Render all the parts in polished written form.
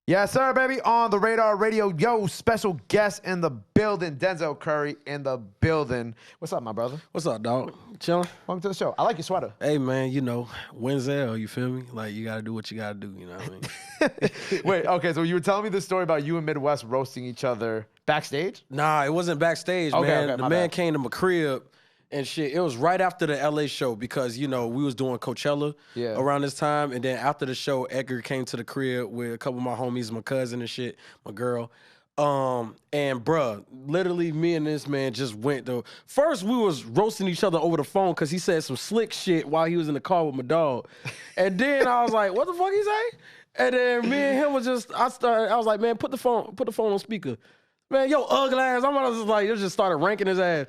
Yes, sir, baby. On the Radar Radio, yo, special guest in the building, Denzel Curry in the building. What's up, my brother? What's up, dog? Chilling? Welcome to the show. I like your sweater. Hey, man, you know, Denzel, you feel me? Like, you got to do what you got to do, you know what I mean? Wait, okay, so you were telling me the story about you and Midwest roasting each other backstage? Nah, it wasn't backstage, man. The man came to my crib and shit. It was right after the LA show because, you know, we was doing Coachella around this time. And then after the show, Edgar came to the crib with a couple of my homies, my cousin and shit, my girl. And bruh, literally me and this man just went to, first we was roasting each other over the phone because he said some slick shit while he was in the car with my dog. And then I was like, what the fuck he say? And then me and him was just, I was like, man, put the phone on speaker. Man, yo, ugly ass. Just started ranking his ass.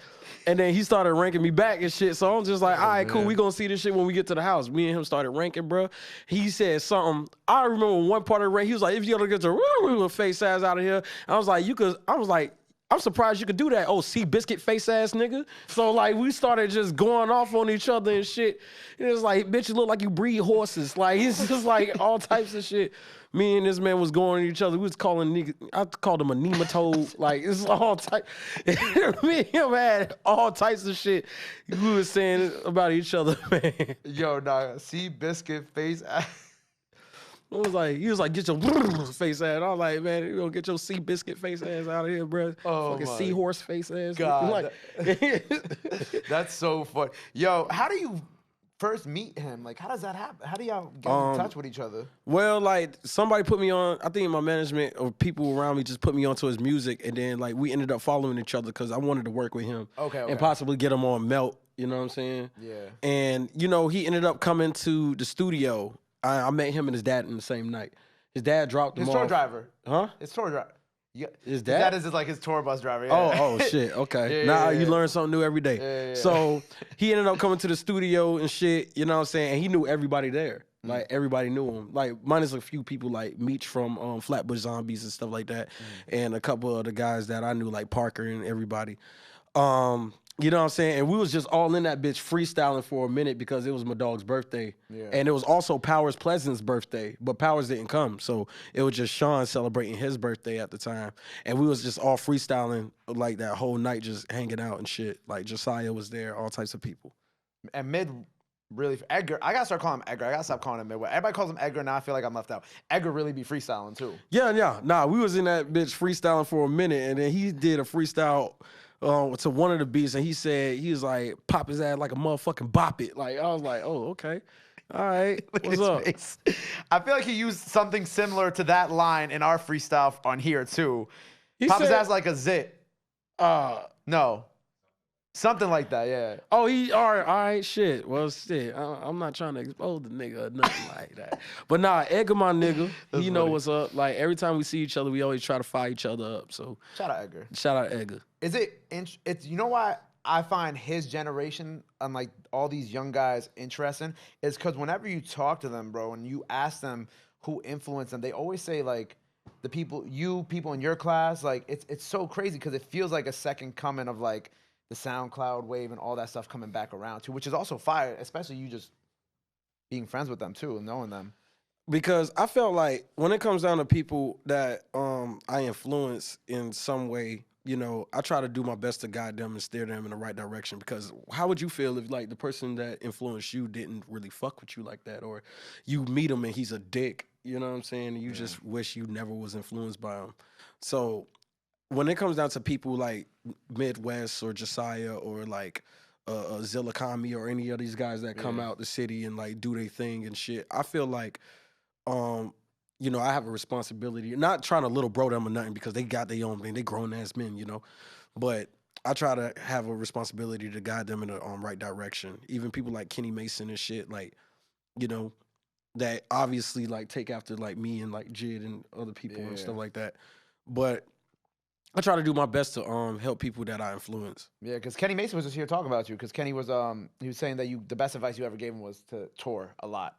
And then he started ranking me back and shit. So I'm just like, all right, cool. We gonna see this shit when we get to the house. Me and him started ranking, bro. He said something. I remember one part of the rank. He was like, if you gotta get your face ass out of here. I was like, I'm surprised you could do that. Oh, Biscuit face ass nigga. So like we started just going off on each other and shit. It was like, bitch, you look like you breed horses. Like it's just like all types of shit. Me and this man was going at each other. We was calling nigga, I called him a nematode. Like it's all type. Me and him had all types of shit we was saying about each other, man. Yo, nah, Biscuit face ass. He was like, get your face ass. I was like, man, you gonna get your Biscuit face ass out of here, bro. Oh, fucking seahorse face ass. God, that's so funny. Yo, how do you first meet him? Like, how does that happen? How do y'all get in touch with each other? Well, like somebody put me on. I think my management or people around me just put me onto his music, and then like we ended up following each other because I wanted to work with him. Okay. And possibly get him on Melt. You know what I'm saying? Yeah. And you know he ended up coming to the studio. I met him and his dad in the same night. His dad dropped him off. His tour driver. Huh? His tour driver. Yeah. His dad is like his tour bus driver. Yeah. Oh shit. Okay. You learn something new every day. Yeah. So he ended up coming to the studio and shit, you know what I'm saying? And he knew everybody there. Like everybody knew him. Like minus a few people like Meech from Flatbush Zombies and stuff like that. And a couple of the guys that I knew like Parker and everybody. You know what I'm saying? And we was just all in that bitch freestyling for a minute because it was my dog's birthday. Yeah. And it was also Powers Pleasant's birthday, but Powers didn't come. So it was just Sean celebrating his birthday at the time. And we was just all freestyling like that whole night, just hanging out and shit. Like Josiah was there, all types of people. And Edgar, I gotta start calling him Edgar. I gotta stop calling him Midwest. Everybody calls him Edgar, now I feel like I'm left out. Edgar really be freestyling too. Yeah. Nah, we was in that bitch freestyling for a minute, and then he did a freestyle to one of the beats, and he was like, pop his ass like a motherfucking bop it. Like, I was like, oh, okay. All right. What's up? Face. I feel like he used something similar to that line in our freestyle on here too. Pop his ass like a zit. No. Something like that, yeah. Oh, all right, shit. Well, shit, I'm not trying to expose the nigga or nothing like that. But nah, Edgar, my nigga, he know what's up. Like, every time we see each other, we always try to fire each other up. So shout out Edgar. Shout out Edgar. It's you know why I find his generation, unlike all these young guys, interesting, is because whenever you talk to them, bro, and you ask them who influenced them, they always say, like, the people in your class, like, it's so crazy because it feels like a second coming of, like, the SoundCloud wave and all that stuff coming back around too, which is also fire, especially you just being friends with them too and knowing them. Because I felt like when it comes down to people that I influence in some way, you know, I try to do my best to guide them and steer them in the right direction. Because how would you feel if like the person that influenced you didn't really fuck with you like that, or you meet him and he's a dick, you know what I'm saying? And you just wish you never was influenced by him. So when it comes down to people like Midwest or Josiah or like Zillakami or any of these guys that come out the city and like do their thing and shit, I feel like, you know, I have a responsibility. Not trying to little bro them or nothing because they got their own thing. They grown ass men, you know. But I try to have a responsibility to guide them in the right direction. Even people like Kenny Mason and shit, like, you know, that obviously like take after like me and like Jid and other people and stuff like that. But I try to do my best to help people that I influence. Yeah, because Kenny Mason was just here talking about you. Because Kenny was he was saying that the best advice you ever gave him was to tour a lot.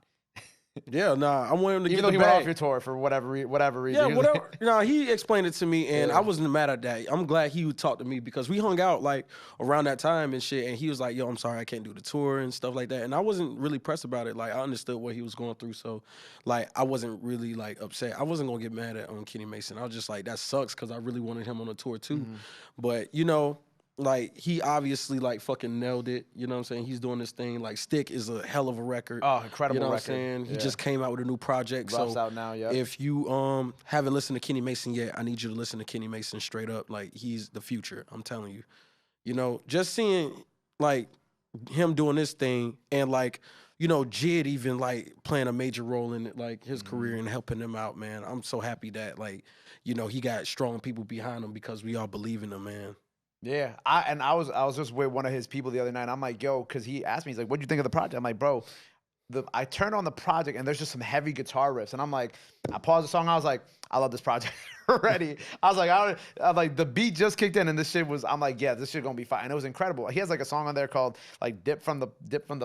Yeah, nah, I want him to even get though the he bag. went off your tour for whatever reason. Yeah, whatever. Nah, he explained it to me, and I wasn't mad at that. I'm glad he would talk to me because we hung out like around that time and shit. And he was like, "Yo, I'm sorry, I can't do the tour and stuff like that." And I wasn't really pressed about it. Like I understood what he was going through, so like I wasn't really like upset. I wasn't gonna get mad at Kenny Mason. I was just like, that sucks because I really wanted him on the tour too. Mm-hmm. But you know. Like, he obviously, like, fucking nailed it. You know what I'm saying? He's doing this thing. Like, Stick is a hell of a record. Oh, incredible record. You know what I'm saying? He just came out with a new project. Rough's out now, yeah. If you haven't listened to Kenny Mason yet, I need you to listen to Kenny Mason straight up. Like, he's the future. I'm telling you. You know, just seeing, like, him doing this thing and, like, you know, Jid even, like, playing a major role in it, like, his career and helping him out, man. I'm so happy that, like, you know, he got strong people behind him because we all believe in him, man. Yeah, I was just with one of his people the other night. And I'm like, yo, because he asked me, he's like, "What'd you think of the project?" I'm like, bro, I turned on the project and there's just some heavy guitar riffs, and I'm like, I paused the song. I was like, I love this project already. I was like, the beat just kicked in and this shit was. I'm like, yeah, this shit gonna be fine. And it was incredible. He has like a song on there called like "Dip from the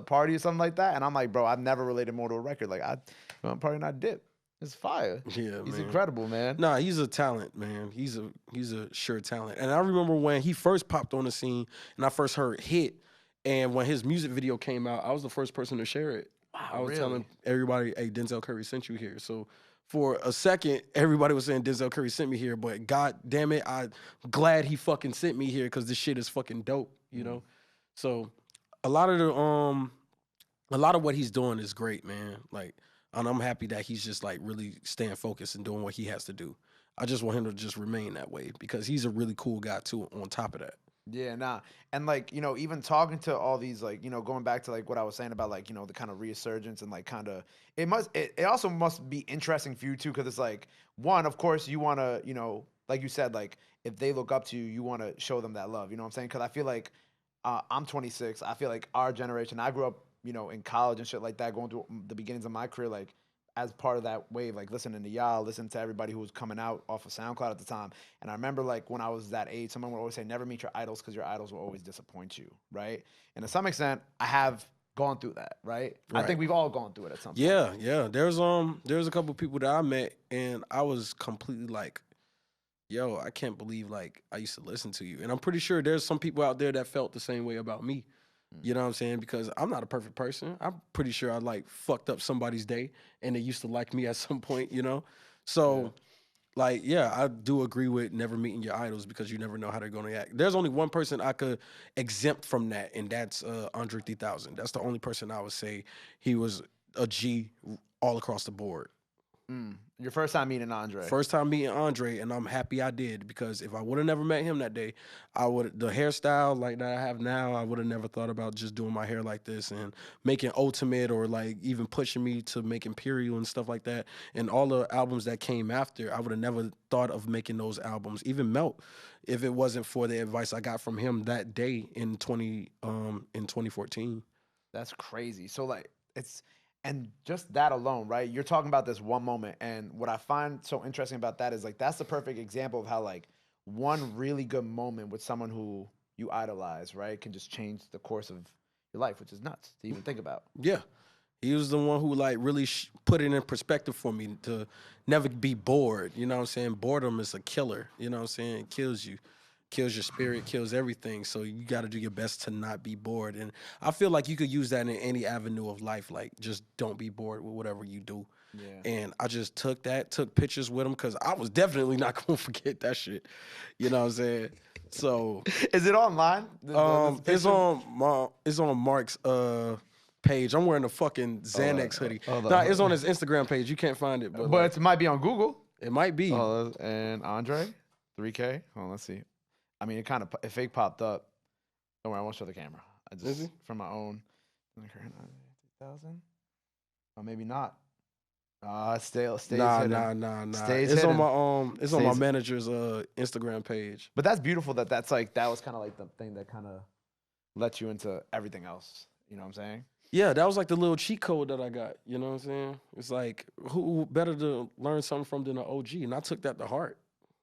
Party" or something like that. And I'm like, bro, I've never related more to a record. Like I'm probably not dip. It's fire. Yeah, he's incredible, man. Nah, he's a talent, man. He's a sure talent. And I remember when he first popped on the scene and I first heard Hit, and when his music video came out, I was the first person to share it. Wow, I was really? telling everybody, "Hey, Denzel Curry sent you here." So for a second, everybody was saying Denzel Curry sent me here, but god damn it, I'm glad he fucking sent me here because this shit is fucking dope, you know? So a lot of what he's doing is great, man. Like, and I'm happy that he's just like really staying focused and doing what he has to do. I just want him to just remain that way because he's a really cool guy too, on top of that. Yeah, nah. And like, you know, even talking to all these, like, you know, going back to like what I was saying about like, you know, the kind of resurgence and like kind of, it also must be interesting for you too, because it's like, one, of course, you want to, you know, like you said, like if they look up to you, you want to show them that love, you know what I'm saying? Because I feel like I'm 26. I feel like our generation, I grew up, you know, in college and shit like that, going through the beginnings of my career, like as part of that wave, like listening to y'all, listening to everybody who was coming out off of SoundCloud at the time. And I remember like when I was that age, someone would always say, never meet your idols because your idols will always disappoint you, right? And to some extent, I have gone through that, right? I think we've all gone through it at some point. Yeah. There's a couple of people that I met and I was completely like, yo, I can't believe like I used to listen to you. And I'm pretty sure there's some people out there that felt the same way about me. You know what I'm saying? Because I'm not a perfect person. I'm pretty sure I like fucked up somebody's day and they used to like me at some point, you know? So like, yeah, I do agree with never meeting your idols because you never know how they're going to act. There's only one person I could exempt from that, and that's Andre 3000. That's the only person I would say he was a G all across the board. Your first time meeting Andre. First time meeting Andre, and I'm happy I did because if I would have never met him that day, the hairstyle like that I have now, I would have never thought about just doing my hair like this and making Ultimate or like even pushing me to make Imperial and stuff like that. And all the albums that came after, I would have never thought of making those albums, even Melt, if it wasn't for the advice I got from him that day in 2014. That's crazy. So like and just that alone, right? You're talking about this one moment. And what I find so interesting about that is like, that's the perfect example of how like one really good moment with someone who you idolize, right, can just change the course of your life, which is nuts to even think about. Yeah. He was the one who like really put it in perspective for me to never be bored. You know what I'm saying? Boredom is a killer. You know what I'm saying? It kills you. Kills your spirit, kills everything. So you got to do your best to not be bored. And I feel like you could use that in any avenue of life. Like, just don't be bored with whatever you do. Yeah. And I just took pictures with him because I was definitely not going to forget that shit. You know what I'm saying? So. Is it online? It's on Mark's page. I'm wearing a fucking Xanax hoodie. It's on his Instagram page. You can't find it. But like, it might be on Google. It might be. And Andre, 3K. Oh, let's see. I mean, it fake popped up. Don't worry, I won't show the camera. I just from my own. 3,000. Or maybe not. Stays hidden. Nah. It's hidden. On my manager's Instagram page. But that's beautiful. That was kind of like the thing that kind of let you into everything else. You know what I'm saying? Yeah, that was like the little cheat code that I got. You know what I'm saying? It's like, who better to learn something from than an OG? And I took that to heart.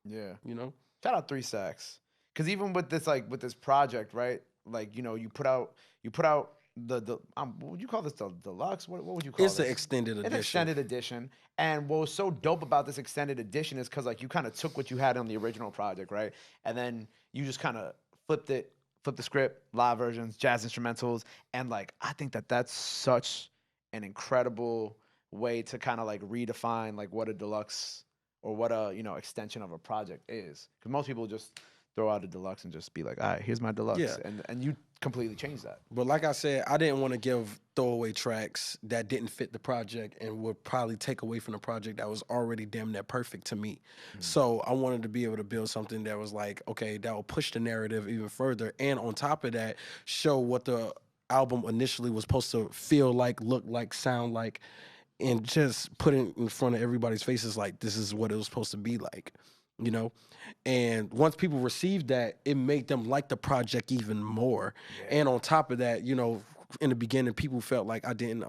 Yeah. You know? Shout out 3 Stacks. Because even with this project, right? Like, you know, you put out what would you call this, the deluxe? What would you call this? It's an extended edition. An extended edition. And what was so dope about this extended edition is because like you kind of took what you had on the original project, right? And then you just kind of flipped the script, live versions, jazz instrumentals, and like I think that's such an incredible way to kind of like redefine like what a deluxe or what a extension of a project is. Because most people just throw out a deluxe and just be like, all right, here's my deluxe. Yeah. And you completely changed that. But like I said, I didn't want to give throwaway tracks that didn't fit the project and would probably take away from the project that was already damn near perfect to me. So I wanted to be able to build something that was like, okay, that will push the narrative even further. And on top of that, show what the album initially was supposed to feel like, look like, sound like, and just put it in front of everybody's faces like this is what it was supposed to be like. And once people received that, it made them like the project even more. Yeah. And on top of that, in the beginning, people felt like I didn't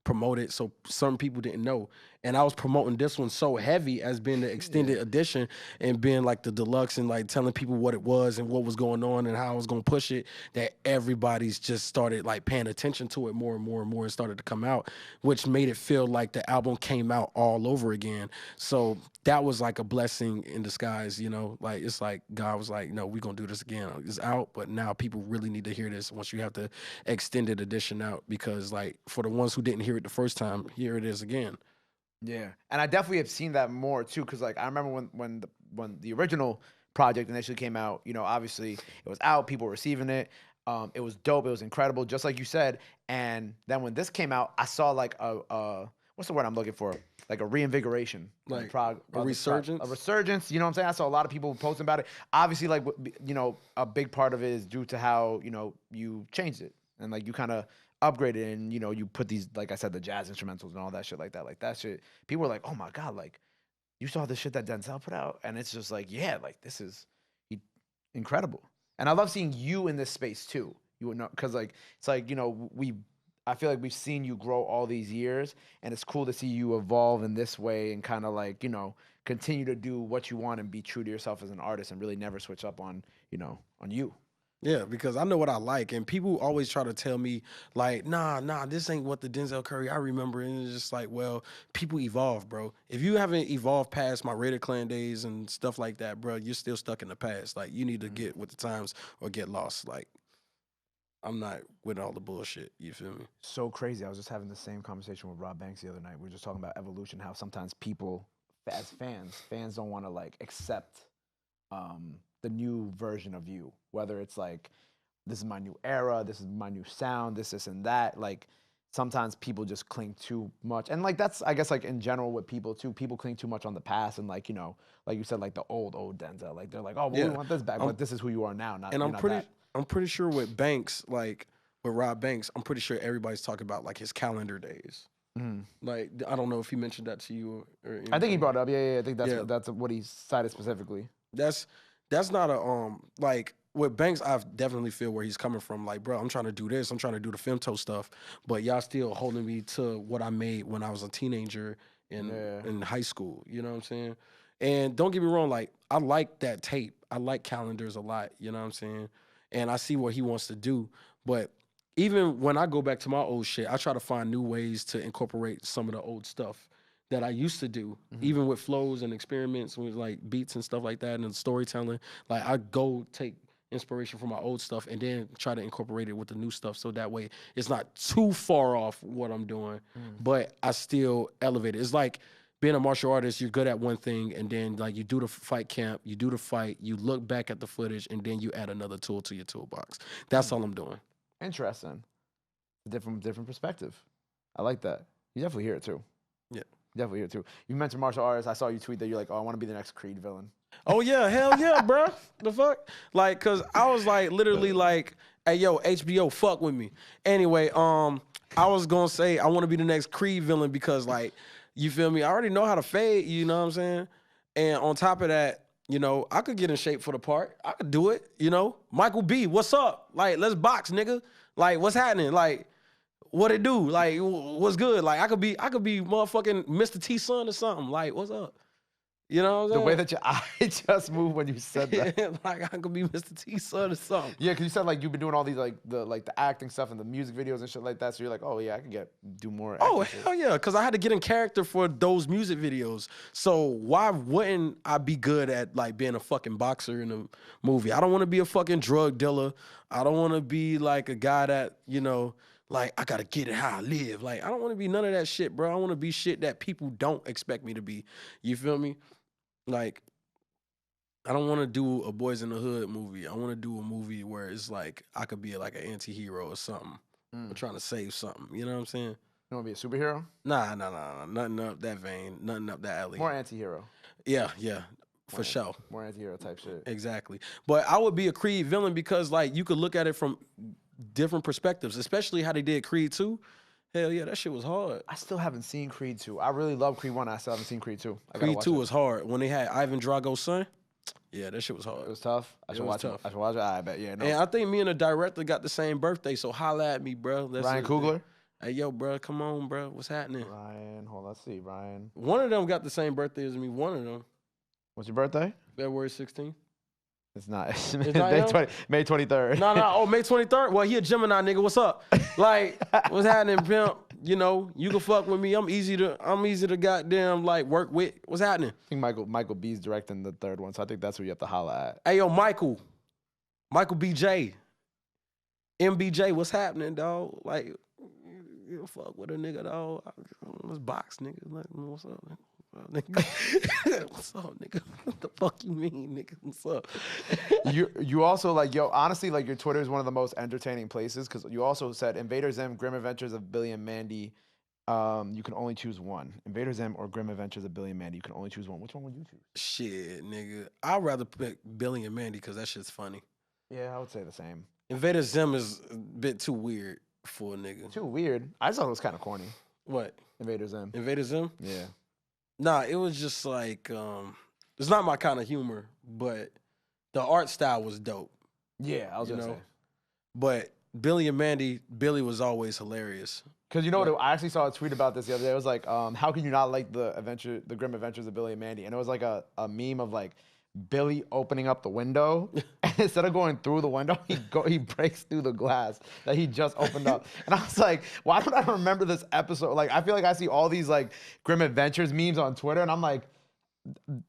promote it, so some people didn't know. And I was promoting this one so heavy as being the extended edition and being like the deluxe and like telling people what it was and what was going on and how I was going to push it, that everybody's just started like paying attention to it more and more and more and started to come out, which made it feel like the album came out all over again. So that was like a blessing in disguise, like it's like God was like, no, we're going to do this again. It's out, but now people really need to hear this once you have the extended edition out, because like for the ones who didn't hear it the first time, here it is again. Yeah, and I definitely have seen that more too, because like I remember when the original project initially came out, obviously it was out, people were receiving it, it was dope, it was incredible, just like you said. And then when this came out, I saw like a what's the word I'm looking for? Like a reinvigoration, like a resurgence. A resurgence. You know what I'm saying? I saw a lot of people posting about it. Obviously, like a big part of it is due to how you changed it and like you kind of upgraded and you put these, like I said, the jazz instrumentals and all that shit like that. Like that shit, people were like, oh my God, like you saw the shit that Denzel put out, and it's just like, yeah, like this is incredible. And I love seeing you in this space too. Because like it's like I feel like we've seen you grow all these years, and it's cool to see you evolve in this way and kind of like continue to do what you want and be true to yourself as an artist and really never switch up on on you. Yeah, because I know what I like, and people always try to tell me, like, nah, this ain't what the Denzel Curry I remember, and it's just like, well, people evolve, bro. If you haven't evolved past my Raider Clan days and stuff like that, bro, you're still stuck in the past. Like, you need to get with the times or get lost. Like, I'm not with all the bullshit, you feel me? So crazy. I was just having the same conversation with Rob Banks the other night. We were just talking about evolution, how sometimes people, as fans don't want to, like, accept the new version of you, whether it's like, this is my new era, this is my new sound, this and that. Like sometimes people just cling too much, and like that's, I guess, like in general with people too, people cling too much on the past, and like like you said, like the old Denzel, like they're like, oh well, we want this back, but this is who you are now. And I'm pretty sure with Banks, like with Rob Banks, I'm pretty sure everybody's talking about like his calendar days. Like I don't know if he mentioned that to you or anything. I think he brought it up. Yeah. I think that's what he cited specifically. That's not a like with Banks. I definitely feel where he's coming from. Like, bro, I'm trying to do this. I'm trying to do the femto stuff, but y'all still holding me to what I made when I was a teenager in high school. You know what I'm saying? And don't get me wrong, like I like that tape. I like calendars a lot. You know what I'm saying? And I see what he wants to do. But even when I go back to my old shit, I try to find new ways to incorporate some of the old stuff that I used to do, even with flows and experiments with like beats and stuff like that and storytelling. Like I go take inspiration from my old stuff and then try to incorporate it with the new stuff, so that way it's not too far off what I'm doing, but I still elevate it. It's like being a martial artist, you're good at one thing, and then like you do the fight camp, you do the fight, you look back at the footage, and then you add another tool to your toolbox. That's all I'm doing. Interesting. Different perspective. I like that. You definitely hear it too. Yeah. Definitely hear it too. You mentioned martial artists. I saw you tweet that you're like, oh, I want to be the next Creed villain. Oh yeah, hell yeah, bro. The fuck? Like, cause I was like literally like, hey yo, HBO, fuck with me. Anyway, I was gonna say I want to be the next Creed villain because like, you feel me? I already know how to fade, you know what I'm saying? And on top of that, I could get in shape for the part. I could do it, Michael B, what's up? Like, let's box, nigga. Like, what's happening? Like, what it do? Like, what's good? Like, I could be motherfucking Mr. T son or something. Like, what's up? You know what I'm saying? The way that your eye just moved when you said that. Like, I could be Mr. T son or something. Yeah, because you said, like, you've been doing all these, like the acting stuff and the music videos and shit like that. So you're like, oh, yeah, I can do more acting. Oh, hell yeah, because I had to get in character for those music videos. So why wouldn't I be good at, like, being a fucking boxer in a movie? I don't want to be a fucking drug dealer. I don't want to be, like, a guy that, you know, like, I got to get it how I live. Like, I don't want to be none of that shit, bro. I want to be shit that people don't expect me to be. You feel me? Like, I don't want to do a Boys in the Hood movie. I want to do a movie where it's like I could be like an anti-hero or something. I'm trying to save something. You know what I'm saying? You want to be a superhero? Nah. Nothing up that vein. Nothing up that alley. More anti-hero. Yeah. For sure. More anti-hero type shit. Exactly. But I would be a Creed villain because, like, you could look at it from different perspectives, especially how they did Creed 2. Hell yeah, that shit was hard. I still haven't seen Creed 2. I really love Creed 1. I still haven't seen Creed 2. Creed 2 was hard. When they had Ivan Drago's son, yeah, that shit was hard. It was tough. I should watch it. I should watch it. I bet. Yeah. No. And I think me and the director got the same birthday, so holla at me, bro. Ryan Coogler? Hey, yo, bro, come on, bro. What's happening? Ryan, hold on. Let's see. Ryan. One of them got the same birthday as me. One of them. What's your birthday? February 16th. It's not. It's May 23rd. No. Oh, May 23rd? Well, he a Gemini, nigga. What's up? Like, what's happening, pimp? You know, you can fuck with me. I'm easy to goddamn, like, work with. What's happening? I think Michael B's directing the third one, so I think that's who you have to holla at. Hey, yo, Michael BJ. MBJ, what's happening, dog? Like, you fuck with a nigga, dog. Let's box, nigga. Like, what's up, nigga? What's up, nigga? What the fuck you mean, nigga? What's up? you also, like, yo, honestly, like, your Twitter is one of the most entertaining places because you also said Invader Zim, Grim Adventures of Billy and Mandy. You can only choose one. Invader Zim or Grim Adventures of Billy and Mandy. You can only choose one. Which one would you choose? Shit, nigga. I'd rather pick Billy and Mandy because that shit's funny. Yeah, I would say the same. Invader Zim is a bit too weird for a nigga. Too weird? I just thought it was kind of corny. What? Invader Zim. Invader Zim? Yeah. Nah, it was just like, it's not my kind of humor, but the art style was dope. Yeah, I was going to say. But Billy and Mandy, Billy was always hilarious. Because you know what? I actually saw a tweet about this the other day. It was like, how can you not like the Grim Adventures of Billy and Mandy? And it was like a meme of like Billy opening up the window, and instead of going through the window, he breaks through the glass that he just opened up. And I was like, why don't I remember this episode? Like, I feel like I see all these like Grim Adventures memes on Twitter, and I'm like,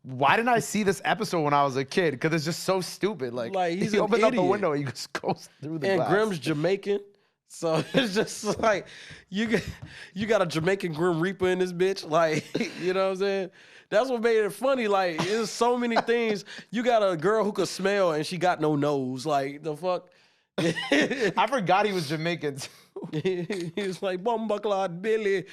why didn't I see this episode when I was a kid? Because it's just so stupid. Like he opens up the window, and he just goes through the glass. And Grim's Jamaican. So it's just like you got a Jamaican Grim Reaper in this bitch. Like, you know what I'm saying? That's what made it funny. Like, there's so many things. You got a girl who could smell and she got no nose. Like, the fuck? I forgot he was Jamaican. He was like, Bumbucklad Billy.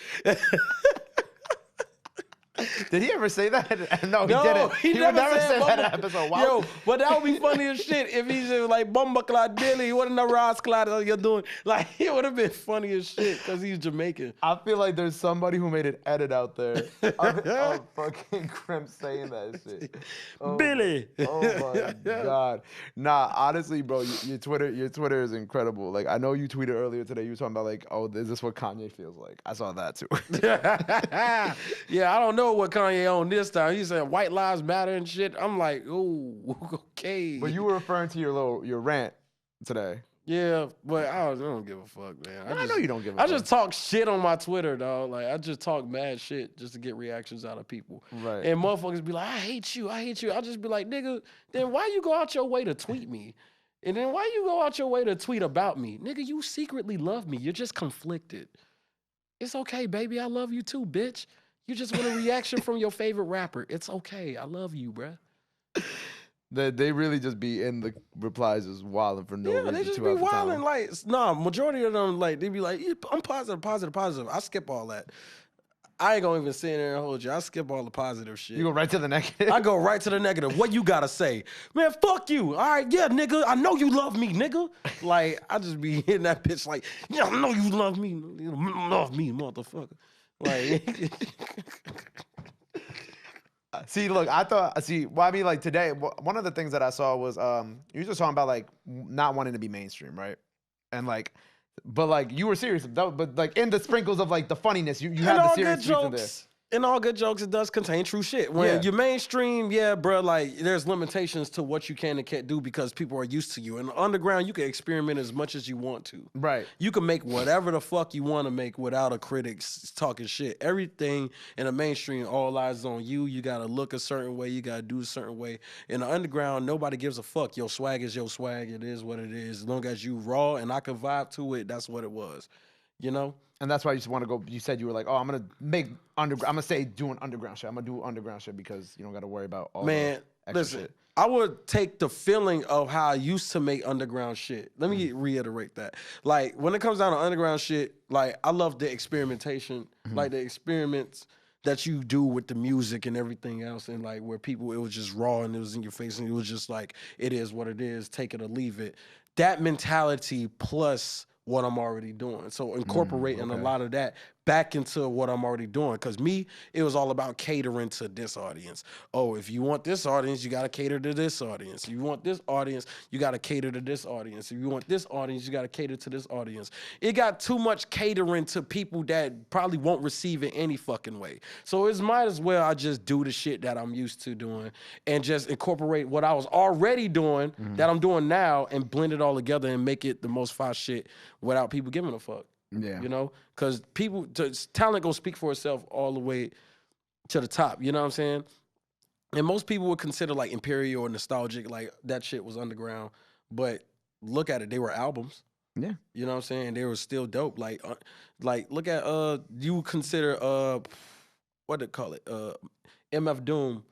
Did he ever say that? No, he didn't. He would never say that in an episode. Wow. Yo, but that would be funny as shit if he's like, Bumbucklad Billy, what in the Rasclad you're doing? Like, it would have been funny as shit because he's Jamaican. I feel like there's somebody who made an edit out there of fucking Grim saying that shit. Oh, Billy. Oh my God. Nah, honestly, bro, your Twitter is incredible. Like, I know you tweeted earlier today, you were talking about like, oh, is this what Kanye feels like? I saw that too. Yeah, I don't know what Kanye on this time. He said white lives matter and shit. I'm like, ooh, okay. But you were referring to your rant today. Yeah, but I don't give a fuck, man. I know you don't give a fuck. I just talk shit on my Twitter, dog. Like, I just talk mad shit just to get reactions out of people. Right. And motherfuckers be like, I hate you. I'll just be like, nigga, then why you go out your way to tweet me? And then why you go out your way to tweet about me? Nigga, you secretly love me. You're just conflicted. It's okay, baby. I love you too, bitch. You just want a reaction from your favorite rapper. It's okay. I love you, bruh. They really just be in the replies just wilding for no reason. Yeah, they just be wilding. Like, majority of them, like, they be like, I'm positive. I skip all that. I ain't gonna even sit there and hold you. I skip all the positive shit. You go right to the negative? I go right to the negative. What you gotta say? Man, fuck you. All right, yeah, nigga. I know you love me, nigga. Like, I just be hitting that bitch like, yeah, I know you love me. You love me, motherfucker. Like, look, I mean, like today, one of the things that I saw was you were just talking about like not wanting to be mainstream, right? And like, but like you were serious, but like in the sprinkles of like the funniness, you had the serious tweets in there. in all good jokes, it does contain true shit. When you're mainstream, bro, like there's limitations to what you can and can't do because people are used to you. In the underground, you can experiment as much as you want to. Right. You can make whatever the fuck you want to make without a critic talking shit. Everything in the mainstream, all eyes on you. You got to look a certain way. You got to do a certain way. In the underground, nobody gives a fuck. Your swag is your swag. It is what it is. As long as you raw and I can vibe to it, that's what it was. You know? And that's why you just want to go. You said you were like, oh, I'm gonna make underground. I'm gonna say doing underground shit. I'm gonna do underground shit because you don't got to worry about all the extra shit. I would take the feeling of how I used to make underground shit. Let me reiterate that. Like when it comes down to underground shit, like I love the experimentation, like the experiments that you do with the music and everything else, and like where people it was just raw and it was in your face and it was just like it is what it is, take it or leave it. That mentality plus what I'm already doing. So incorporating a lot of that back into what I'm already doing. Because me, it was all about catering to this audience. Oh, if you want this audience, you got to cater to this audience. If you want this audience, you got to cater to this audience. If you want this audience, you got to cater to this audience. It got too much catering to people that probably won't receive it any fucking way. So it's might as well I just do the shit that I'm used to doing and just incorporate what I was already doing that I'm doing now and blend it all together and make it the most fire shit without people giving a fuck. Yeah. You know? Because talent gonna speak for itself all the way to the top. You know what I'm saying? And most people would consider like Imperial or nostalgic, like that shit was underground. But look at it, they were albums. Yeah. You know what I'm saying? They were still dope. Like look at you would consider what they call it? MF Doom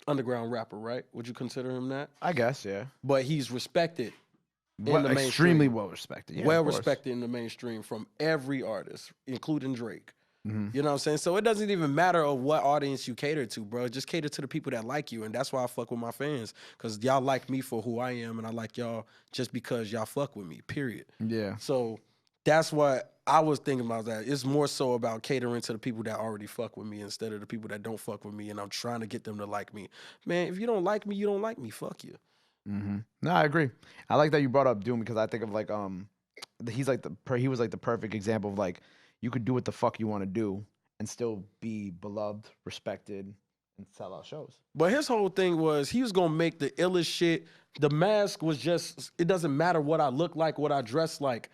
underground rapper, right? Would you consider him that? I guess, yeah. But he's respected. Well, extremely well respected. Yeah, well respected in the mainstream from every artist, including Drake. You know what I'm saying? So it doesn't even matter of what audience you cater to, bro. Just cater to the people that like you. And that's why I fuck with my fans. Because y'all like me for who I am. And I like y'all just because y'all fuck with me, period. Yeah. So that's what I was thinking about that. It's more so about catering to the people that already fuck with me instead of the people that don't fuck with me. And I'm trying to get them to like me. Man, if you don't like me, you don't like me. Fuck you. No, I agree. I like that you brought up Doom because I think of like he was like the perfect example of like you could do what the fuck you want to do and still be beloved, respected, and sell out shows. But his whole thing was he was gonna make the illest shit. The mask was just it doesn't matter what I look like, what I dress like.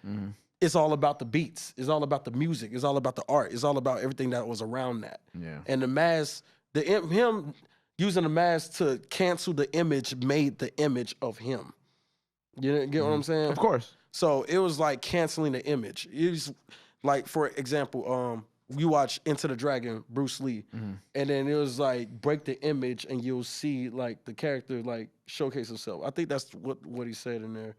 It's all about the beats. It's all about the music. It's all about the art. It's all about everything that was around that. Yeah. And the mask, him using the mask to cancel the image made the image of him. You get what I'm saying? Of course. So it was like canceling the image. It was like, for example, you watch Into the Dragon, Bruce Lee, and then it was like break the image and you'll see like the character like showcase himself. I think that's what he said in there.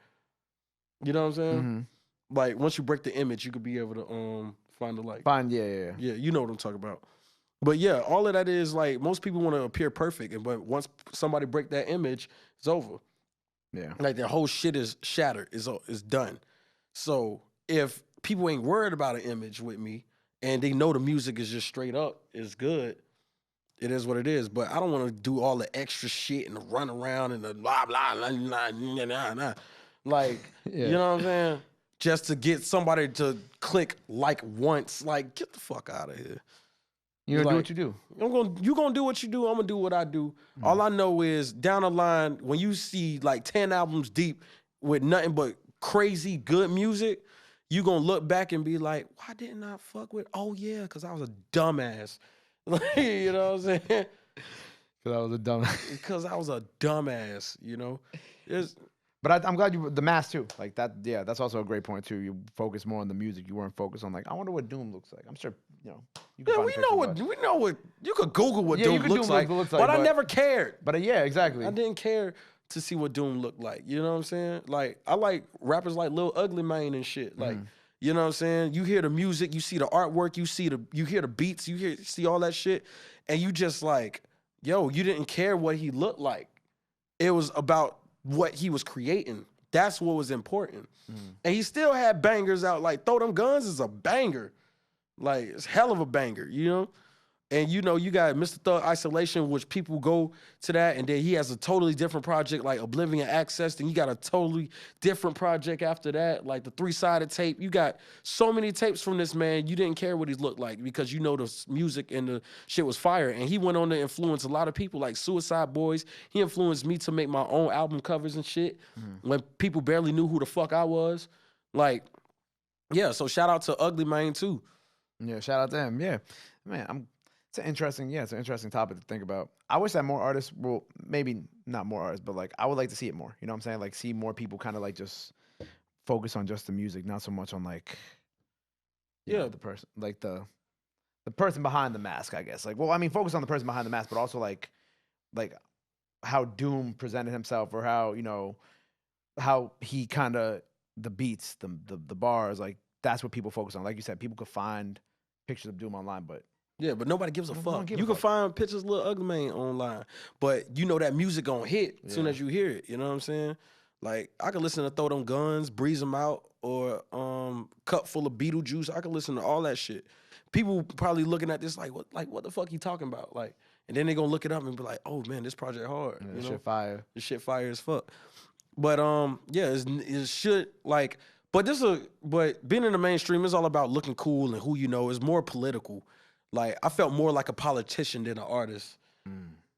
You know what I'm saying? Like once you break the image, you could be able to find the like. Yeah. You know what I'm talking about. But yeah, all of that is like most people want to appear perfect, but once somebody break that image, it's over. Yeah, like their whole shit is shattered, is done. So if people ain't worried about an image with me, and they know the music is just straight up, it's good. It is what it is. But I don't want to do all the extra shit and run around and the blah blah blah blah. Like you know what I'm saying? Just to get somebody to click like once. Like get the fuck out of here. You gonna do what you do. You gonna do what you do. I'm gonna do what I do. All I know is down the line, when you see like 10 albums deep with nothing but crazy good music, you gonna look back and be like, why didn't I fuck with? Oh yeah, because I was a dumbass. You know what I'm saying? Because I was a dumbass. Because I was a dumbass. You know. But I'm glad the mask too. Like that, yeah, that's also a great point too. You focus more on the music. You weren't focused on like, I wonder what Doom looks like. I'm sure, you know. You can we know what you could Google what Doom looks like, but I never cared. But yeah, exactly. I didn't care to see what Doom looked like. You know what I'm saying? Like I like rappers like Lil Ugly Mane and shit. Like you know what I'm saying? You hear the music, you see the artwork, you hear the beats, you see all that shit, and you just like, yo, you didn't care what he looked like. It was about what he was creating. That's what was important. And he still had bangers out. Like Throw Them Guns is a banger. Like it's hell of a banger, you know? And you know, you got Mr. Thug Isolation, which people go to that, and then he has a totally different project like Oblivion Access. Then you got a totally different project after that, like the 3-sided tape. You got so many tapes from this man. You didn't care what he looked like because you know the music and the shit was fire. And he went on to influence a lot of people like Suicide Boys. He influenced me to make my own album covers and shit when people barely knew who the fuck I was. Like, yeah, so shout out to Ugly Mane too. Yeah, shout out to him. Yeah, man, it's an interesting topic to think about. I wish that more artists, well, maybe not more artists, but like I would like to see it more. You know what I'm saying? Like see more people kind of like just focus on just the music, not so much on like, you know, the person, like the person behind the mask, I guess. Like, well, I mean, focus on the person behind the mask, but also like how Doom presented himself, or how, you know, how he kind of, the beats, the bars, like that's what people focus on. Like you said, people could find pictures of Doom online, but yeah, but nobody gives a fuck. You can find pictures of Lil Ugly Mane online, but you know that music gonna hit as soon as you hear it. You know what I'm saying? Like I could listen to Throw Them Guns, Breeze Them Out, or Cup Full of Beetlejuice. I could listen to all that shit. People probably looking at this like what the fuck he talking about? Like, and then they gonna look it up and be like, oh man, this project hard. Yeah, this shit fire. This shit fire as fuck. But yeah, it should like. But being in the mainstream is all about looking cool and who you know. Is more political. Like I felt more like a politician than an artist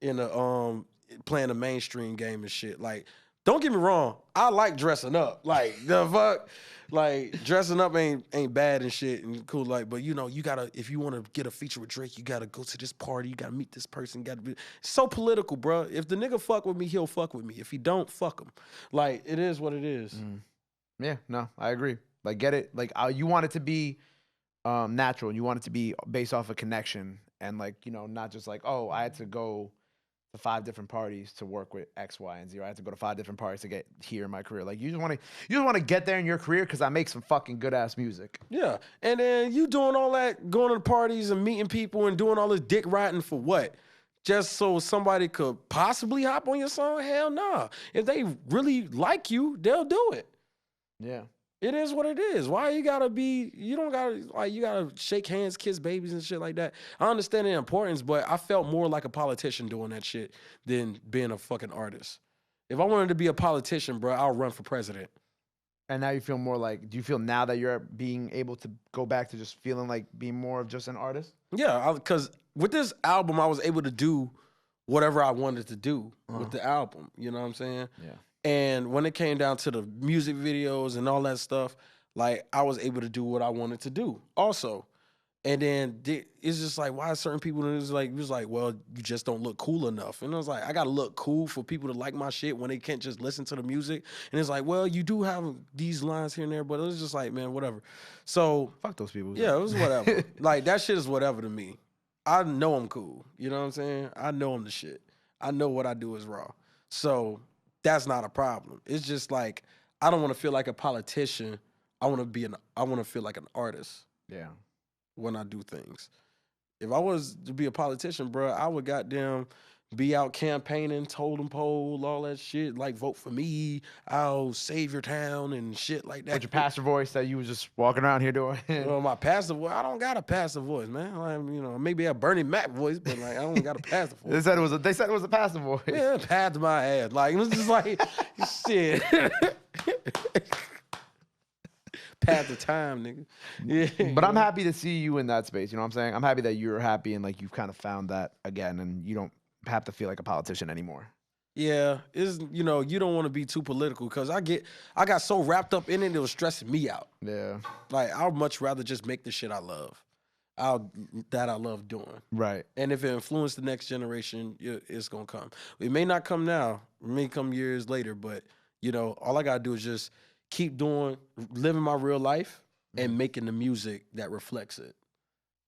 in a playing the mainstream game and shit. Like, don't get me wrong, I like dressing up. Like the fuck, like dressing up ain't bad and shit and cool. Like, but you know, you gotta, if you want to get a feature with Drake, you gotta go to this party. You gotta meet this person. Gotta be, it's so political, bro. If the nigga fuck with me, he'll fuck with me. If he don't, fuck him. Like it is what it is. Yeah, no, I agree. Like get it. Like you want it to be natural, and you want it to be based off a connection, and like, you know, not just like, oh, I had to go to 5 different parties to work with X, Y, and Z. Or I had to go to 5 different parties to get here in my career. Like you just want to get there in your career because I make some fucking good ass music. Yeah, and then you doing all that, going to the parties and meeting people and doing all this dick riding for what? Just so somebody could possibly hop on your song? Hell nah. If they really like you, they'll do it. Yeah. It is what it is. Why you gotta be, you don't gotta, like, you gotta shake hands, kiss babies and shit like that. I understand the importance, but I felt more like a politician doing that shit than being a fucking artist. If I wanted to be a politician, bro, I'll run for president. And now you feel more like, do you feel now that you're being able to go back to just feeling like being more of just an artist? Yeah, because with this album, I was able to do whatever I wanted to do with the album. You know what I'm saying? Yeah. And when it came down to the music videos and all that stuff, like I was able to do what I wanted to do also. And then it's just like, why certain people, it was like, well, you just don't look cool enough. And I was like, I got to look cool for people to like my shit when they can't just listen to the music. And it's like, well, you do have these lines here and there, but it was just like, man, whatever. So fuck those people. Yeah, it was whatever. Like that shit is whatever to me. I know I'm cool. You know what I'm saying? I know I'm the shit. I know what I do is raw. So that's not a problem. It's just like, I don't want to feel like a politician. I want to feel like an artist. Yeah. When I do things. If I was to be a politician, bro, I would goddamn be out campaigning, totem pole, all that shit, like vote for me, I'll save your town and shit like that. With your pastor voice that you was just walking around here doing. Well, my pastor voice, I don't got a pastor voice, man. Like, you know, maybe a Bernie Mac voice, but like I don't got a pastor voice. They said it was a pastor voice. Yeah, passed my ass. Like it was just like shit. Past the time, nigga. Yeah. But I'm happy to see you in that space. You know what I'm saying? I'm happy that you're happy and like you've kind of found that again, and you don't have to feel like a politician anymore. Yeah, you know, you don't want to be too political because I got so wrapped up in it was stressing me out. Yeah. Like I'd much rather just make the shit I love. That I love doing. Right. And if it influenced the next generation, it's gonna come. It may not come now. It may come years later, but you know, all I gotta do is just keep living my real life and making the music that reflects it.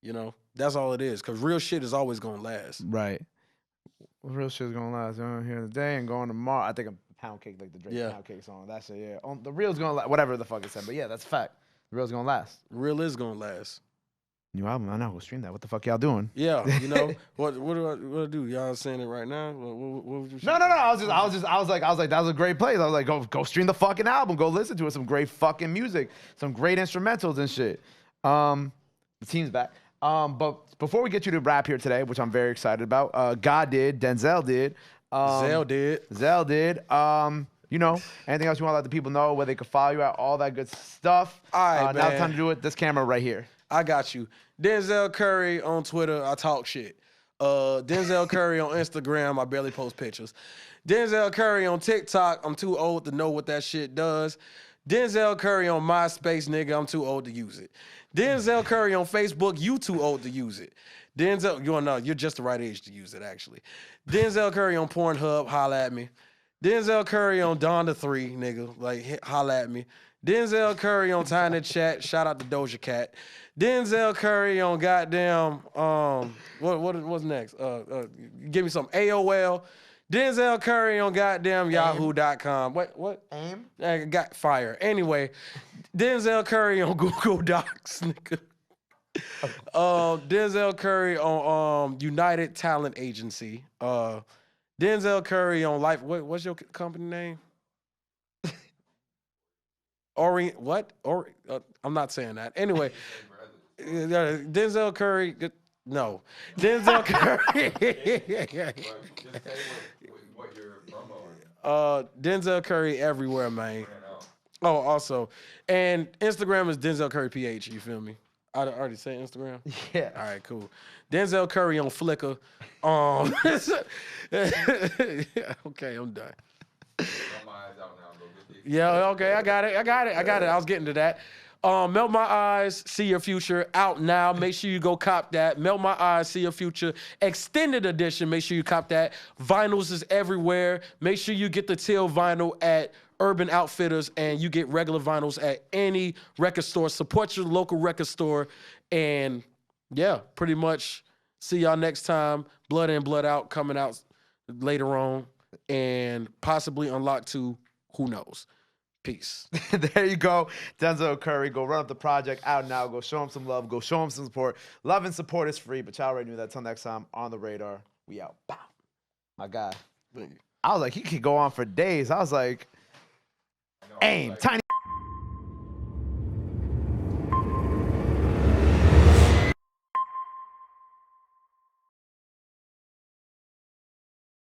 You know, that's all it is. Because real shit is always gonna last. Right. Well, real shit's gonna last. I'm here today and going tomorrow. I think a pound cake, like the Drake pound cake song. That's it. Yeah. The real's gonna last. Whatever the fuck it said, but yeah, that's a fact. The real's gonna last. Real is gonna last. New album. I know. We'll stream that. What the fuck y'all doing? Yeah. You know what do I do? Y'all saying it right now? What no. I was like, that was a great place. I was like, go stream the fucking album. Go listen to it. Some great fucking music. Some great instrumentals and shit. The team's back. But before we get you to rap here today, which I'm very excited about, God did, Denzel did, Zell did. You know, anything else you want to let the people know, where they can follow you at, all that good stuff. All right, now it's time to do it. This camera right here. I got you. Denzel Curry on Twitter, I talk shit. Denzel Curry on Instagram, I barely post pictures. Denzel Curry on TikTok, I'm too old to know what that shit does. Denzel Curry on MySpace, nigga, I'm too old to use it. Denzel Curry on Facebook, you too old to use it. Denzel, you know, you're just the right age to use it, actually. Denzel Curry on Pornhub, holla at me. Denzel Curry on Dawn to 3, nigga, like, holla at me. Denzel Curry on Tiny Chat, shout out to Doja Cat. Denzel Curry on goddamn, what's next? Give me some AOL. Denzel Curry on goddamn yahoo.com. What? AIM? I got fire. Anyway, Denzel Curry on Google Docs, nigga. Denzel Curry on United Talent Agency. Denzel Curry on Life. What's your company name? I'm not saying that. Anyway, Denzel Curry. No, Denzel Curry. Just say what you're promoting. Denzel Curry everywhere, man. Oh, also, and Instagram is Denzel Curry PH. You feel me? I already said Instagram. Yeah. All right, cool. Denzel Curry on Flickr. Okay, I'm done. Yeah, okay, I got it. I was getting to that. Melt My Eyes, See Your Future, out now. Make sure you go cop that. Melt My Eyes, See Your Future, extended edition. Make sure you cop that. Vinyls is everywhere. Make sure you get the teal vinyl at Urban Outfitters, and you get regular vinyls at any record store. Support your local record store, and yeah, pretty much see y'all next time. Blood In, Blood Out coming out later on, and possibly Unlocked 2. Who knows? Peace. There you go. Denzel Curry. Go run up the project out now. Go show him some love. Go show him some support. Love and support is free, but y'all already knew that. Till next time, On The Radar. We out. Bow. My guy. I was like, he could go on for days. I was like, AIM. Tiny.